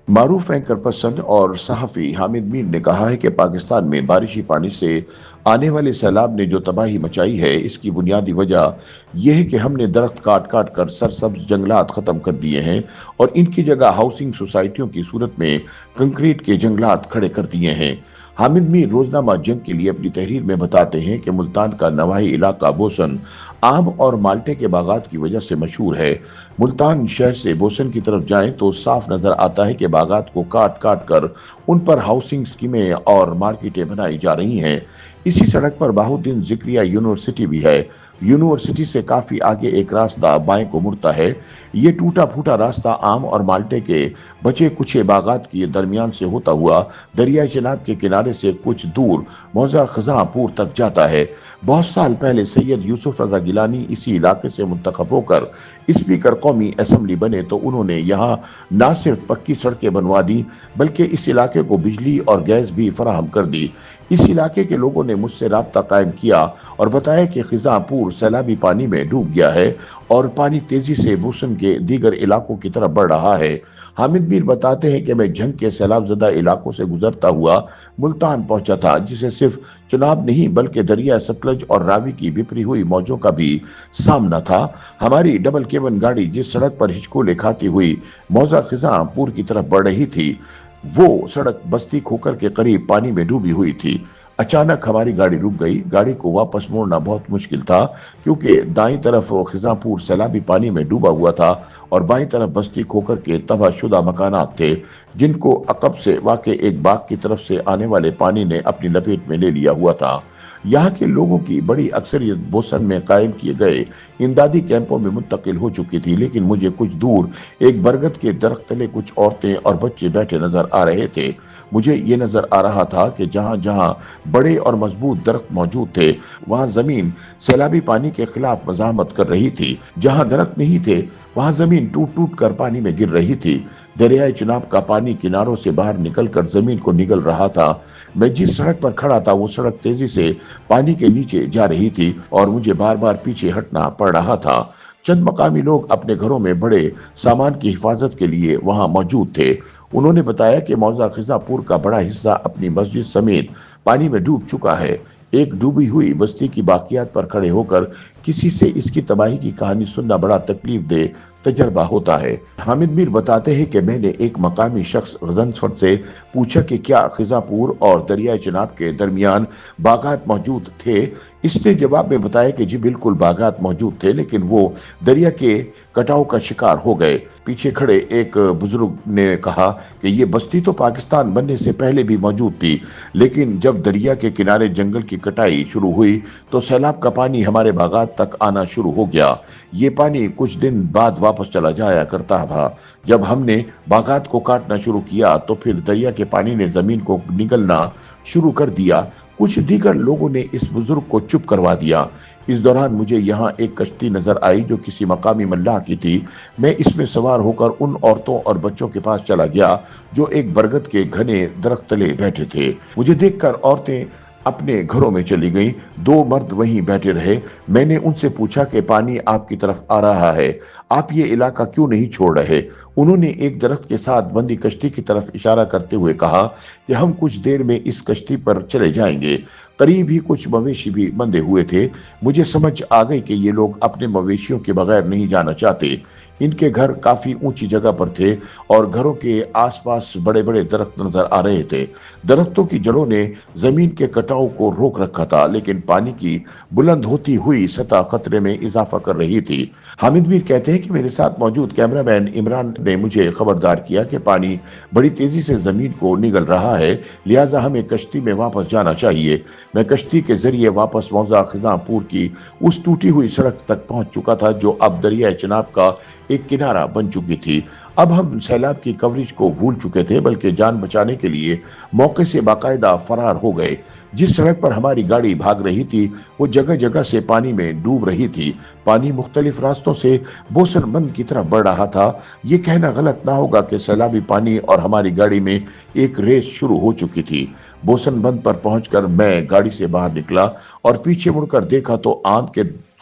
معروف anchor person اور صحافی حامد میر نے کہا ہے کہ پاکستان میں بارشی پانی سے آنے والے سیلاب نے جو تباہی مچائی ہے، اس کی بنیادی وجہ یہ ہے کہ ہم نے درخت کاٹ کاٹ کر سرسبز جنگلات ختم کر دیے ہیں اور ان کی جگہ ہاؤسنگ سوسائٹیوں کی صورت میں کنکریٹ کے جنگلات کھڑے کر دیے ہیں۔ حامد میر روزنامہ جنگ کے لیے اپنی تحریر میں بتاتے ہیں کہ ملتان کا نواحی علاقہ بوسن آم اور مالٹے کے باغات کی وجہ سے مشہور ہے۔ ملتان شہر سے بوسن کی طرف جائیں تو صاف نظر آتا ہے کہ باغات کو کاٹ کاٹ کر ان پر ہاؤسنگ سکیمیں اور مارکیٹیں بنائی جا رہی ہیں۔ اسی سڑک پر بہاؤالدین ذکریہ یونیورسٹی بھی ہے۔ یونیورسٹی سے کافی آگے ایک راستہ بائیں کو مڑتا ہے۔ یہ ٹوٹا پھوٹا راستہ آم اور مالٹے کے بچے کچھ باغات کے درمیان سے ہوتا ہوا دریائے چناب کے کنارے سے کچھ دور موضع خزاں پور تک جاتا ہے۔ بہت سال پہلے سید یوسف رضا گیلانی اسی علاقے سے منتخب ہو کر اسپیکر قومی اسمبلی بنے تو انہوں نے یہاں نہ صرف پکی سڑکیں بنوا دی بلکہ اس علاقے کو بجلی اور گیس بھی فراہم کر دی۔ اس علاقے کے لوگوں نے مجھ سے رابطہ قائم کیا اور بتایا کہ خزاں پور سیلابی پانی میں ڈوب گیا ہے اور پانی تیزی سے بوسن کے دیگر علاقوں کی طرف بڑھ رہا ہے۔ حامد میر بتاتے ہیں کہ میں جنگ کے سیلاب زدہ علاقوں سے گزرتا ہوا ملتان پہنچا تھا، جسے صرف چناب نہیں بلکہ دریا ستلج اور راوی کی بپری ہوئی موجوں کا بھی سامنا تھا۔ ہماری ڈبل کیبن گاڑی جس سڑک پر ہچکولے کھاتی ہوئی موضع خزاں پور کی طرف بڑھ رہی تھی، وہ سڑک بستی کھوکر کے قریب پانی میں ڈوبی ہوئی تھی۔ اچانک ہماری گاڑی رک گئی۔ گاڑی کو واپس موڑنا بہت مشکل تھا کیونکہ دائیں طرف خزاں پور سیلابی پانی میں ڈوبا ہوا تھا اور بائیں طرف بستی کھوکر کے تباہ شدہ مکانات تھے جن کو عقب سے واقع ایک باغ کی طرف سے آنے والے پانی نے اپنی لپیٹ میں لے لیا ہوا تھا۔ یہاں کے لوگوں کی بڑی اکثریت بوسن میں قائم کیے گئے امدادی کیمپوں میں منتقل ہو چکی تھی، لیکن مجھے کچھ دور ایک برگد کے درخت تلے کچھ عورتیں اور بچے بیٹھے نظر آ رہے تھے۔ مجھے یہ نظر آ رہا تھا کہ جہاں جہاں بڑے اور مضبوط درخت موجود تھے وہاں زمین سیلابی پانی کے خلاف مزاحمت کر رہی تھی، جہاں درخت نہیں تھے وہاں زمین ٹوٹ ٹوٹ کر پانی میں گر رہی تھی۔ دریائے چناب کا پانی کناروں سے باہر نکل کر زمین کو نگل رہا تھا۔ میں جس سڑک پر کھڑا تھا وہ سڑک تیزی سے پانی کے نیچے جا رہی تھی اور مجھے بار بار پیچھے ہٹنا پڑ رہا تھا۔ چند مقامی لوگ اپنے گھروں میں بڑے سامان کی حفاظت کے لیے وہاں موجود تھے۔ انہوں نے بتایا کہ موضع خزاں پور کا بڑا حصہ اپنی مسجد سمیت پانی میں ڈوب چکا ہے۔ ایک ڈوبی ہوئی بستی کی باقیات پر کھڑے ہو کر کسی سے اس کی تباہی کی کہانی سننا بڑا تکلیف دہ تجربہ ہوتا ہے۔ حامد میر بتاتے ہیں کہ میں نے ایک مقامی شخص غزنفر سے پوچھا کہ کیا خزاں پور اور دریائے چناب کے درمیان باغات موجود تھے۔ اس نے جواب میں بتایا کہ جی بالکل باغات موجود تھے، لیکن وہ دریا کے کٹاؤ کا شکار ہو گئے۔ پیچھے کھڑے ایک بزرگ نے کہا کہ یہ بستی تو پاکستان بننے سے پہلے بھی موجود تھی، لیکن جب دریا کے کنارے جنگل کی کٹائی شروع ہوئی تو سیلاب کا پانی ہمارے باغات تک آنا شروع ہو گیا۔ یہ پانی کچھ دن بعد واپس چلا جایا کرتا تھا۔ جب ہم نے باغات کو کاٹنا شروع کیا تو پھر دریا کے پانی نے زمین کو نگلنا شروع کر دیا۔ کچھ دیگر لوگوں نے اس بزرگ کو چپ کروا دیا۔ اس دوران مجھے یہاں ایک کشتی نظر آئی جو کسی مقامی ملاح کی تھی۔ میں اس میں سوار ہو کر ان عورتوں اور بچوں کے پاس چلا گیا جو ایک برگد کے گھنے درخت تلے بیٹھے تھے۔ مجھے دیکھ کر عورتیں اپنے گھروں میں چلی گئیں۔ دو مرد وہیں بیٹھے رہے۔ میں نے ان سے پوچھا کہ پانی آپ کی طرف آ رہا ہے، آپ یہ علاقہ کیوں نہیں چھوڑ رہے؟ انہوں نے ایک درخت کے ساتھ بندی کشتی کی طرف اشارہ کرتے ہوئے کہا کہ ہم کچھ دیر میں اس کشتی پر چلے جائیں گے۔ قریب ہی کچھ مویشی بھی بندھے ہوئے تھے۔ مجھے سمجھ آ گئی کہ یہ لوگ اپنے مویشیوں کے بغیر نہیں جانا چاہتے۔ ان کے گھر کافی اونچی جگہ پر تھے اور گھروں کے آس پاس بڑے بڑے درخت نظر آ رہے تھے۔ درختوں کی جڑوں نے زمین کے کٹاؤ کو روک رکھا تھا، لیکن پانی کی بلند ہوتی ہوئی سطح خطرے میں اضافہ کر رہی تھی۔ حامد میر کہتے ہیں کہ میرے ساتھ موجود کیمرہ مین عمران نے مجھے خبردار کیا کہ پانی بڑی تیزی سے زمین کو نگل رہا ہے، لہٰذا ہمیں کشتی میں واپس جانا چاہیے۔ میں کشتی کے ذریعے واپس موضع خزاں پور کی اس ٹوٹی ہوئی سڑک تک پہنچ چکا تھا جو اب دریائے چناب کا ایک کنارہ بن چکی تھی۔ اب ہم سیلاب کی کوریج کو بھول چکے تھے بلکہ جان بچانے کے لیے موقع سے باقاعدہ فرار ہو گئے۔ جس سڑک پر ہماری گاڑی بھاگ رہی تھی وہ جگہ جگہ سے پانی میں ڈوب رہی تھی۔ پانی مختلف راستوں سے بوسن بند کی طرف بڑھ رہا تھا۔ یہ کہنا غلط نہ ہوگا کہ سیلابی پانی اور ہماری گاڑی میں ایک ریس شروع ہو چکی تھی۔ بوسن بند پر پہنچ کر میں گاڑی سے باہر نکلا اور پیچھے مڑ کر دیکھا تو آم کے